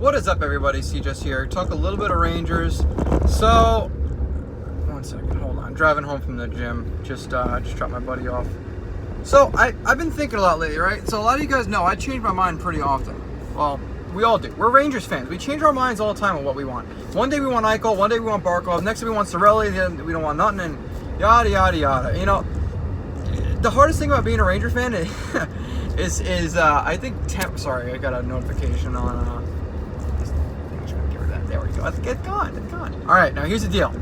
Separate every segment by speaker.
Speaker 1: What is up, everybody? CJS here. Talk a little bit of Rangers. So, one second, hold on. Driving home from the gym. Just dropped my buddy off. So, I've been thinking a lot lately, right? So, a lot of you guys know I change my mind pretty often. Well, we all do. We're Rangers fans. We change our minds all the time on what we want. One day we want Eichel, one day we want Barkov, next day we want Cirelli, then we don't want nothing, and yada, yada, yada. You know, the hardest thing about being a Ranger fan is I think sorry, I got a notification on there we go. It's gone. All right, now here's the deal.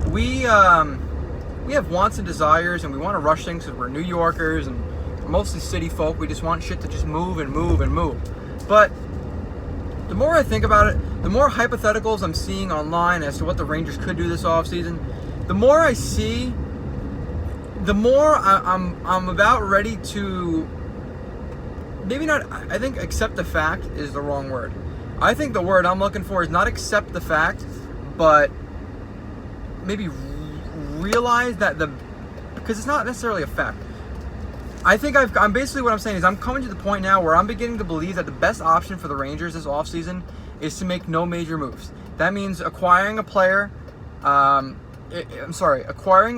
Speaker 1: We have wants and desires, and we want to rush things because we're New Yorkers and we're mostly city folk. We just want shit to just move and move and move. But the more I think about it, the more hypotheticals I'm seeing online as to what the Rangers could do this offseason, the more I see, the more I'm about ready to, maybe not, I think accept the fact is the wrong word. I think the word I'm looking for is not accept the fact, but maybe realize that because it's not necessarily a fact. I think I'm basically, what I'm saying is I'm coming to the point now where I'm beginning to believe that the best option for the Rangers this offseason is to make no major moves. That means acquiring a player, acquiring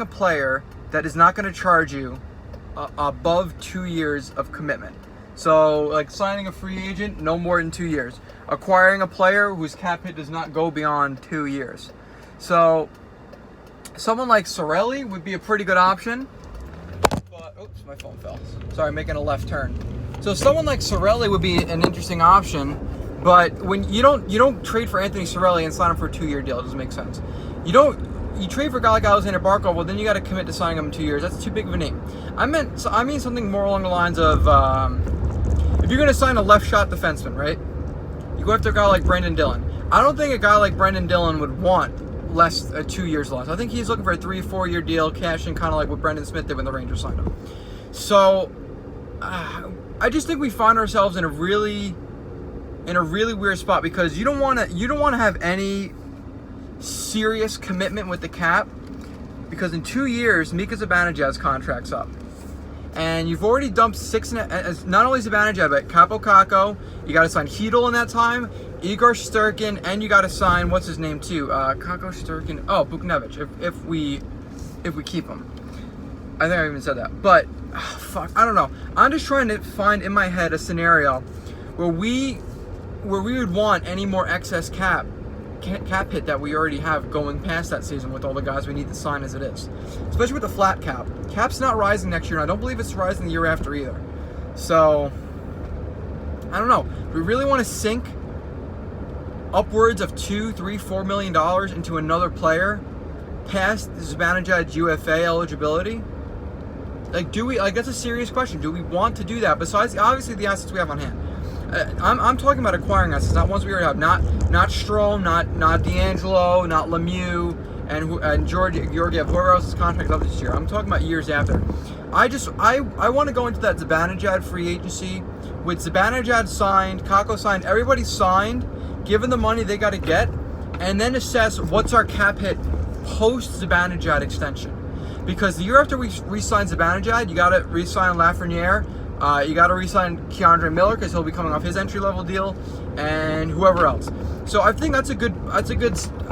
Speaker 1: a player that is not going to charge you above 2 years of commitment. So, like signing a free agent, no more than 2 years. Acquiring a player whose cap hit does not go beyond 2 years. So, someone like Cirelli would be a pretty good option. But, oops, my phone fell. Sorry, making a left turn. So, someone like Cirelli would be an interesting option. But when you don't trade for Anthony Cirelli and sign him for a 2-year deal, it doesn't make sense. You trade for a guy like Alexander Barkov, well, then you got to commit to signing him in 2 years. That's too big of a name. I mean something more along the lines of, if you're going to sign a left shot defenseman, right? You go after a guy like Brendan Dillon. I don't think a guy like Brendan Dillon would want 2 years less. I think he's looking for a 3-4 year deal, cashing kind of like what Brendan Smith did when the Rangers signed him. So, I just think we find ourselves in a really weird spot because you don't want to have any serious commitment with the cap, because in 2 years Mika Zibanejad's contract's up, and you've already dumped not only Zibanejad but Capo Caco. You got to sign Hedl in that time, Igor Shesterkin, and you got to sign what's his name too, Caco, Shesterkin, Buchnevich if we keep him. I think I even said that, but fuck, I don't know. I'm just trying to find in my head a scenario where we would want any more excess cap hit that we already have going past that season with all the guys we need to sign as it is. Especially with the flat cap. Cap's not rising next year, and I don't believe it's rising the year after either. So, I don't know. Do we really want to sink upwards of $2, $3, $4 million into another player past Zibanejad's UFA eligibility? Like, that's a serious question. Do we want to do that? Besides, obviously, the assets we have on hand. I'm talking about acquiring assets, not ones we already have. Not Strome, not D'Angelo, not Lemieux, and Georgiev. Whoever else's contract up this year. I'm talking about years after. I want to go into that Zibanejad free agency with Zibanejad signed, Kako signed, everybody signed, given the money they got to get, and then assess what's our cap hit post Zibanejad extension. Because the year after we re-sign Zibanejad, you got to re-sign Lafreniere. You got to re-sign Keandre Miller because he'll be coming off his entry-level deal, and whoever else. So I think that's a good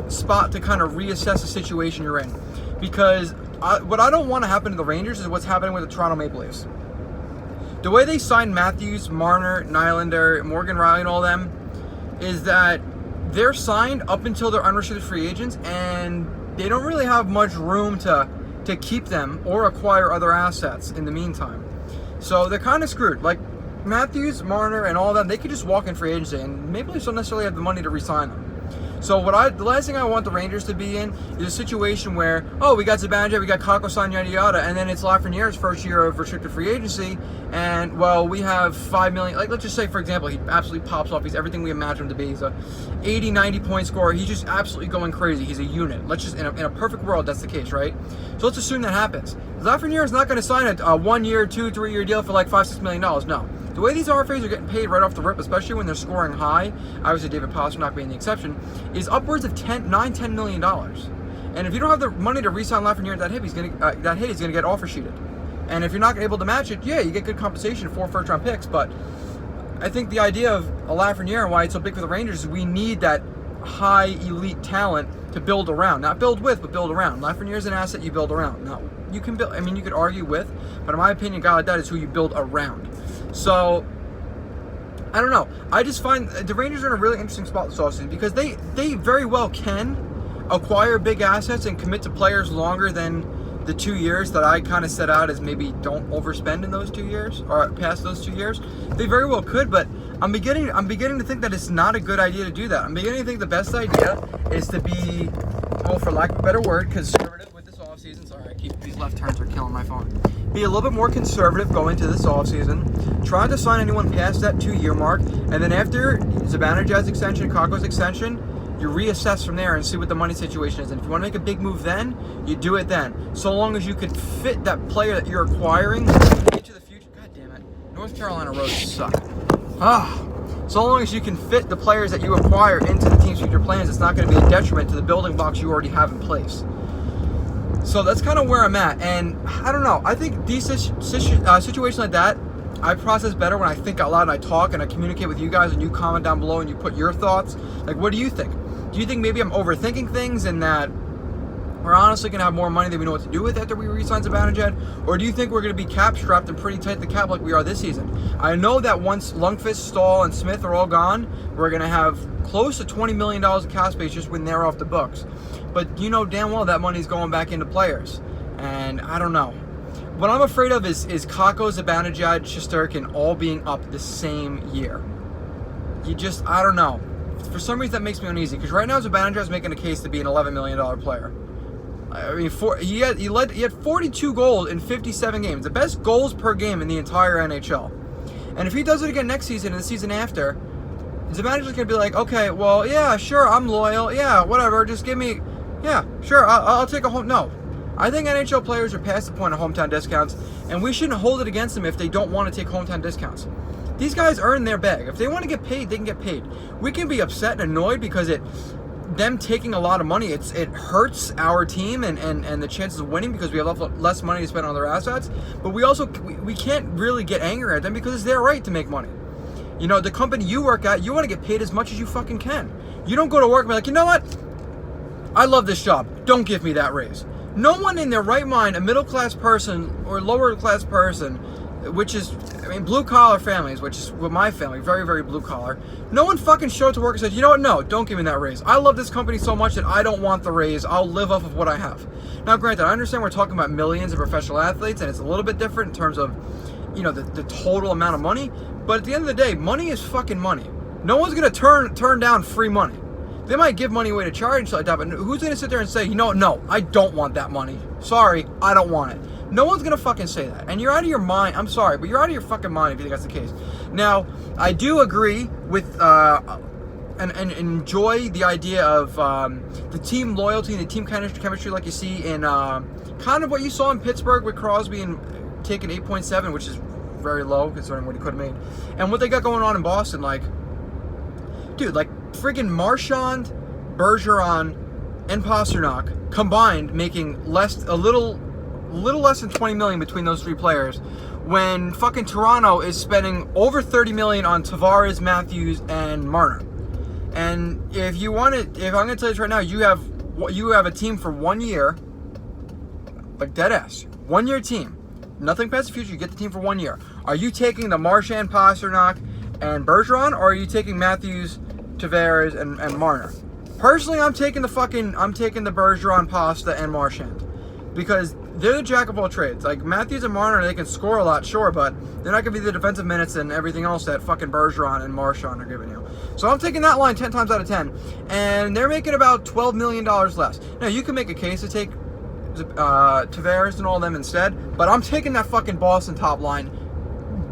Speaker 1: spot to kind of reassess the situation you're in, because what I don't want to happen to the Rangers is what's happening with the Toronto Maple Leafs. The way they signed Matthews, Marner, Nylander, Morgan Riley, and all them is that they're signed up until they're unrestricted free agents, and they don't really have much room to keep them or acquire other assets in the meantime. So they're kind of screwed. Like Matthews, Marner, and all of them, they could just walk in free agency, and Maple Leafs don't necessarily have the money to re-sign them. So the last thing I want the Rangers to be in is a situation where, we got Zibanejad, we got Kako signed, yada yada, and then it's Lafreniere's first year of restricted free agency, and we have $5 million. Like, let's just say, for example, he absolutely pops off. He's everything we imagine him to be. He's a 80, 90 point scorer. He's just absolutely going crazy. He's a unit. Let's just in a perfect world, that's the case, right? So let's assume that happens. Lafreniere is not going to sign a 1 year, 2, 3 year deal for like $5-6 million. No. The way these RFAs are getting paid right off the rip, especially when they're scoring high, obviously David Pastrnak being the exception, is upwards of $10 million. And if you don't have the money to re-sign Lafreniere at that hit, he's going to get offer sheeted. And if you're not able to match it, yeah, you get good compensation for first-round picks. But I think the idea of a Lafreniere and why it's so big for the Rangers is we need that high elite talent to build around. Not build with, but build around. Lafreniere is an asset you build around. Now, you can build, I mean, you could argue with, but in my opinion, a guy like that is who you build around. So, I don't know. I just find the Rangers are in a really interesting spot this offseason because they very well can acquire big assets and commit to players longer than the 2 years that I kind of set out as maybe don't overspend in those 2 years or past those 2 years. They very well could, but I'm beginning to think that it's not a good idea to do that. I'm beginning to think the best idea is to be, well, for lack of a better word, conservative with this offseason. Sorry, these left turns are killing my phone. Be a little bit more conservative going to this offseason. Try to sign anyone past that 2-year mark, and then after Zibanejad's extension, Kakko's extension, you reassess from there and see what the money situation is. And if you want to make a big move then, you do it then. So long as you can fit that player that you're acquiring into the future. God damn it. North Carolina roads suck. So long as you can fit the players that you acquire into the team's future plans, it's not going to be a detriment to the building blocks you already have in place. So that's kind of where I'm at. And I don't know. I think these situations like that, I process better when I think out loud and I talk and I communicate with you guys and you comment down below and you put your thoughts. Like, what do you think? Do you think maybe I'm overthinking things and that we're honestly going to have more money than we know what to do with after we re-sign Zibanejad? Or do you think we're going to be cap-strapped and pretty tight the cap like we are this season? I know that once Lundqvist, Stahl, and Smith are all gone, we're going to have close to $20 million of cap space just when they're off the books. But you know damn well that money's going back into players. And I don't know. What I'm afraid of is Kakko, Zibanejad, Shesterkin all being up the same year. I don't know. For some reason that makes me uneasy because right now Zibanejad is making a case to be an $11 million player. I mean, he had 42 goals in 57 games, the best goals per game in the entire NHL. And if he does it again next season and the season after, Zibanejad's going to be like, okay, well, yeah, sure, I'm loyal, yeah, whatever, just give me, yeah, sure, I'll take a home. No. I think NHL players are past the point of hometown discounts, and we shouldn't hold it against them if they don't want to take hometown discounts. These guys earn their bag. If they want to get paid, they can get paid. We can be upset and annoyed because them taking a lot of money, it hurts our team and the chances of winning because we have less money to spend on their assets. But we can't really get angry at them because it's their right to make money. You know, the company you work at, you want to get paid as much as you fucking can. You don't go to work and be like, you know what? I love this job. Don't give me that raise. No one in their right mind, a middle-class person or lower-class person, which is, I mean, blue-collar families, which is with my family, very, very blue-collar, no one fucking showed up to work and said, you know what, no, don't give me that raise. I love this company so much that I don't want the raise. I'll live off of what I have. Now, granted, I understand we're talking about millions of professional athletes, and it's a little bit different in terms of, you know, the total amount of money, but at the end of the day, money is fucking money. No one's going to turn down free money. They might give money away to charity and stuff like that, but who's going to sit there and say, you know, no, I don't want that money. Sorry, I don't want it. No one's going to fucking say that. And you're out of your mind. I'm sorry, but you're out of your fucking mind if you think that's the case. Now, I do agree with and enjoy the idea of the team loyalty and the team chemistry like you see in kind of what you saw in Pittsburgh with Crosby and taking 8.7, which is very low considering what he could have made. And what they got going on in Boston, like, dude, like, friggin' Marchand, Bergeron, and Pastrnak combined making a little less than $20 million between those three players, when fucking Toronto is spending over $30 million on Tavares, Matthews, and Marner. And if I'm gonna tell you this right now, you have a team for 1 year, like dead ass, 1 year team, nothing past the future. You get the team for 1 year. Are you taking the Marchand, Pastrnak, and Bergeron, or are you taking Matthews, Tavares, and Marner? Personally, I'm taking the Bergeron, Pasta, and Marchand because they're the jack of all trades. Like Matthews and Marner, they can score a lot, sure, but they're not going to be the defensive minutes and everything else that fucking Bergeron and Marchand are giving you. So I'm taking that line 10 times out of 10, and they're making about $12 million less. Now you can make a case to take Tavares and all of them instead, but I'm taking that fucking Boston top line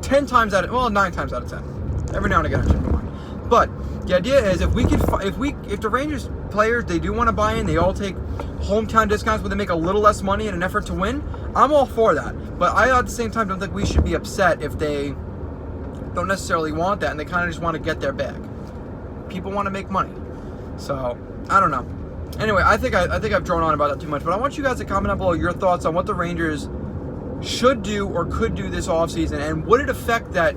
Speaker 1: 9 times out of 10. Every now and again, I change my mind. But the idea is if the Rangers players, they do want to buy in, they all take hometown discounts where they make a little less money in an effort to win, I'm all for that. But I, at the same time, don't think we should be upset if they don't necessarily want that and they kind of just want to get their bag. People want to make money. So, I don't know. Anyway, I think I've drawn on about that too much, but I want you guys to comment down below your thoughts on what the Rangers should do or could do this offseason, and would it affect that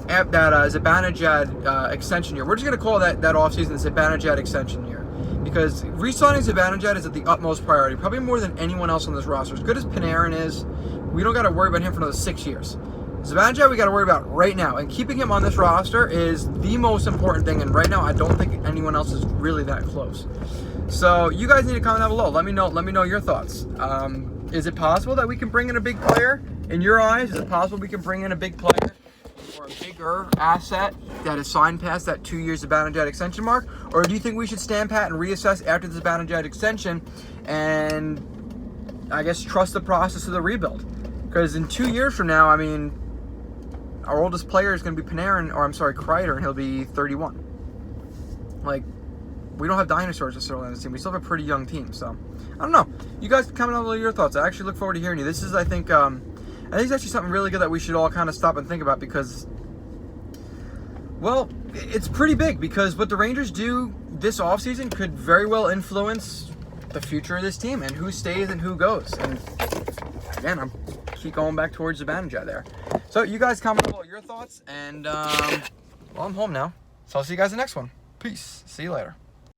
Speaker 1: Zibanejad extension year. We're just going to call that offseason the Zibanejad extension year. Because re-signing Zibanejad is at the utmost priority, probably more than anyone else on this roster. As good as Panarin is, we don't got to worry about him for another 6 years. Zibanejad we got to worry about right now, and keeping him on this roster is the most important thing. And right now, I don't think anyone else is really that close. So you guys need to comment down below. Let me know your thoughts. Is it possible that we can bring in a big player? In your eyes, is it possible we can bring in a big player or a bigger asset that is signed past that 2 years Zibanejad extension mark? Or do you think we should stand pat and reassess after the Zibanejad extension and, I guess, trust the process of the rebuild? Because in 2 years from now, I mean, our oldest player is going to be Kreider, and he'll be 31. Like, we don't have dinosaurs necessarily on this team. We still have a pretty young team, so I don't know. You guys comment down below your thoughts. I actually look forward to hearing you. This is, I think it's actually something really good that we should all kind of stop and think about because, well, it's pretty big because what the Rangers do this offseason could very well influence the future of this team and who stays and who goes. And again, I'm keep going back towards Zibanejad there. So you guys comment below your thoughts, and well, I'm home now. So I'll see you guys in the next one. Peace. See you later.